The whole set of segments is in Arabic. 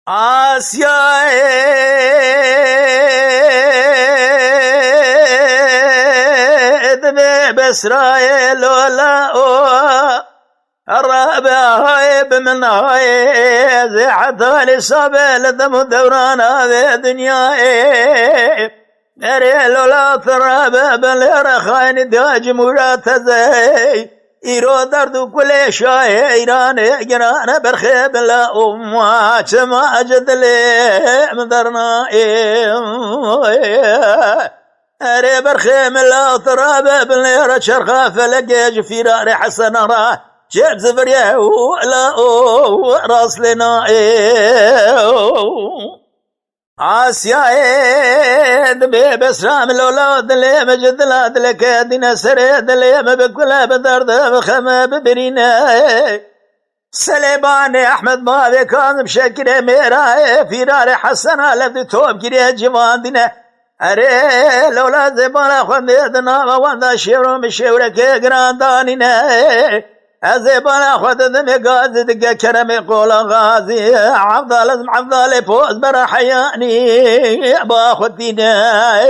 آسیا دمي بإسرائيل ولا الرابع هاي بمن هاي زي حتى لسابل دم دوران هذه الدنيا أريل ولا ترابع بالرخاين داج مرات زي إيرو دردو كل شاي إيران جنان برخيب لا أمات ما جدلي مدرنا أري برخيم لا ترابع بالليرة شرخة فلقيج في راري حسن راه جيب زبريه ولا راس لنا آسيا دمي بسرام الأولاد اللي مجد لاد لك دينا سريد اللي بكلها بدرد بخمة ببرينا سليباني أحمد ما كان بشكل ميرا في راري حسنة لفت توب كريه جوان دينا أري الأولاد زبانا خمدنا وانا شيرون بشيورك قراندانينا أزيبانا خود دمي قاضي دقا كرمي قولا غازي عبدال ازم عبدالي فوز برا حياني باخد دينا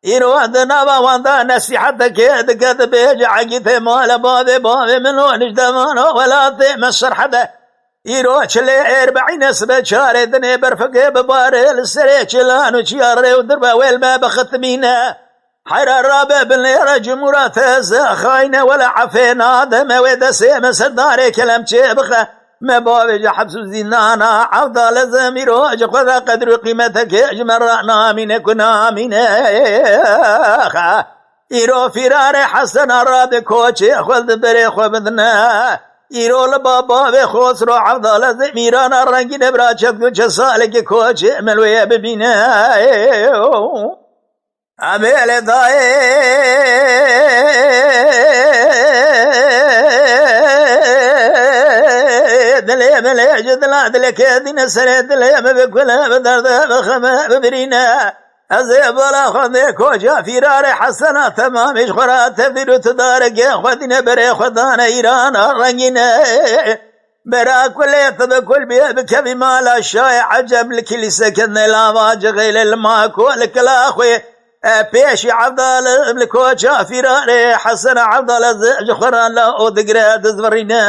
إنو عندنا باواندا نسيحتك دقا بيجي عقيته مالا بابي منو نجدمانو ولا تيمسر حدا إنو چلي 40 سبه شاري دني برفقه بباري لسري چلانو چياري ودربا ويل ما بختمينا حير الرابع بالليرة جمورات خاينة ولا عفينا دم ودسي مسداري كلام شبخة ما بابج حبس الزنانا عفضل زميرو خذ قدر قيمتك اجمرنا من كنا من إيرو فرار حسن الرابع كوشي خذ بري خبدنا إيرو لبابا بخسرو عفضل زميران الرنجين براشد كوش سالك كوشي ملوية ببينا أميل داي دلي ملي جدلا دلك دين سريد دلي بكلها بدرد بخمة ببرينا أزيب ولا خذي كوجا فرار حسنة تمام إشخرا تبدو تدارك خذنا بري خذانا إيران الرنجنا برا كل يتبكل بيبك بما لا شاي عجب لكل سكن لا واجغيل الماكو لك الأخوي بيشي عبدال الكوشا فراري حسن عبدال جخران لا أدقر تزبرينا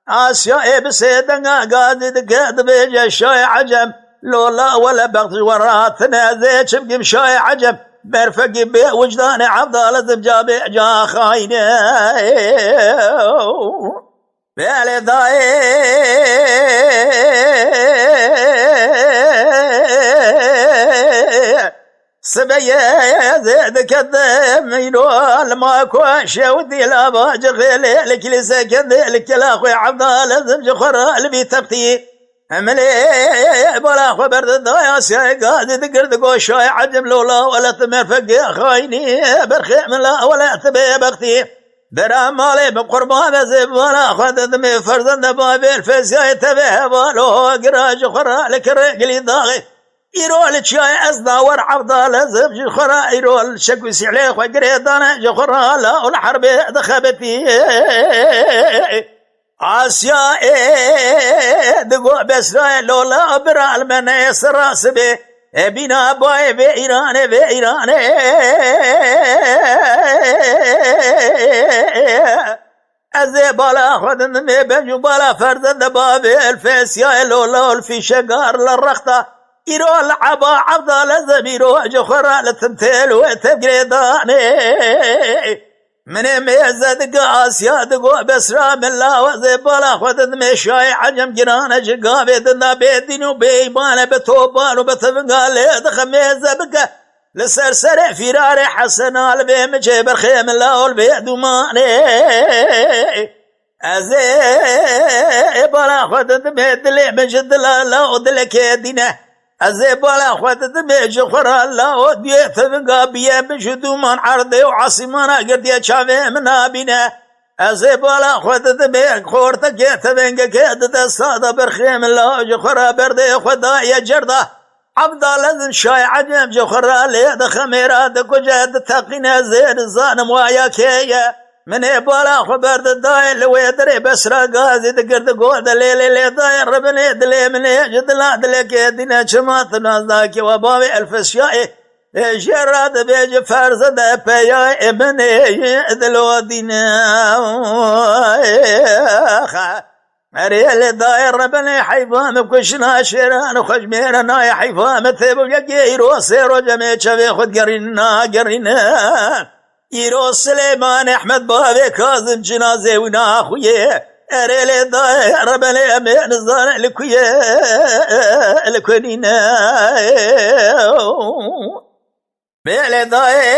آسيا بسيدنا قادي دقاد بيجي شاي عجب لولا ولا بغض وراتنا زي شبقي شاي عجب برفقي بوجدان عبدال زبجابي جا خاينا بيالي داي سبيا زيد كذب مينوال ماكو شودي لا باجغيلي لك لسكن لك الاخوي عبدال زمج خرا اللي بيتبتي املي بلا خبر الضايا قاعد تقرد قوشاي عجب لولا ولا تمرفق خايني برخيم لا ولا تبي بختي درا مالي بقربان زي ولا خذ دمي فرزند بابي الفسياي تبي بالو قراج خرا لك الرجلي ضاغي يرول شاي أصداور عبدال زبج خرا يرول شكوسي عليه وقريدانا جخرا لا والحرب دخبتي آسيا دقو بسرائي لولا برا المنى سراس بي بنا باي بإيران أزي بالا خدن بنجو بالا فردن بابي الفيسيا لولا الفيشة قار للرخطة إيرو العبا عبدال زميرو جخرا لتنتيل وتقريداني من ميزة دقا آسيا دقو بسرا من لا وزيبالا خودن مشاي عجم جنانا جقابي دنا بيدينو بيبانا بتوبانو بتفنقالي دخ ميزة بقا لسرسر فراري حسنا البيم جيبر خيم الله والبيدو ماني أزيبالا خودن بيدلي من جد لا ودلك يدينه أزيبالا خودت بيج خرا لا ودي ثقابيه بجدو من عرضي وعاصمنا قد يشافي من ابينا أزيبالا خودت بيج خورتك يثبنك كيد الصاد برخيم لا جخرا بردي خدا يا جرده عبدال شاي عجم جخرا ليد خميرات كجد تقنا زين الظالم ويا كيا من بالا خبر الدايل لو يدري بسرا غازي تقرد قود اللي داير ربني دلي من يجد لا دلك يدينا شمات نازداك وبابي الفشياء جراد بيج فرز دا بيا ابني دلو دينا مريل داير ربني حيفان بكشنا شيران خجميرنا يا حيفان ثيبو يجيرو سيرو جميع شبي خد قرينا يرو سليمان احمد بابي كاظم جنازه وناخويه اريل داير ربني امين الزان لكويه لكونينا بيل داير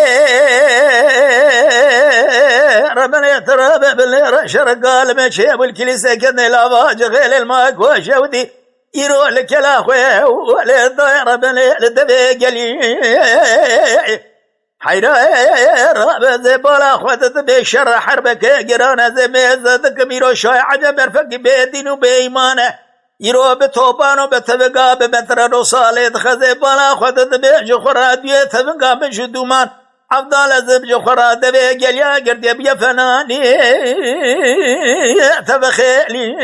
ربنا يترابى باللي شرق المشي والكنيسة كنا لافاج غيل الماك وشودي يروح لك الاخوي ولا داير ربنا لدبي قلي حيرا رابع زي بالا اخوات بشر حربك قرانا زي ميزتك ميرو شاي عجب ارفق بيدين وبايمانه يرو بتوبان وبتبقى بمتر وصالد خزي بالا اخوات بجخرا دي تبقى بجدومان عبدال زبج خراد بيقل يا قرد يا فناني تبخيلي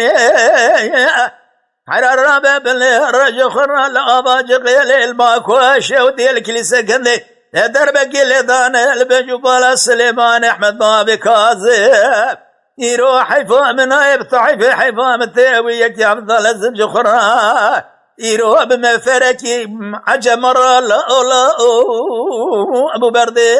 حرار رابع بالرجل خرا لأباج غيل الماكوش ودي الكليسة كندي دربك اللي دان البجبال سليمان احمد بابي كاظم يروح حيفا من يفتح في حيفا متاويك يا عبدال زبج خرا يروح بمفركي عجمر لا ابو بردي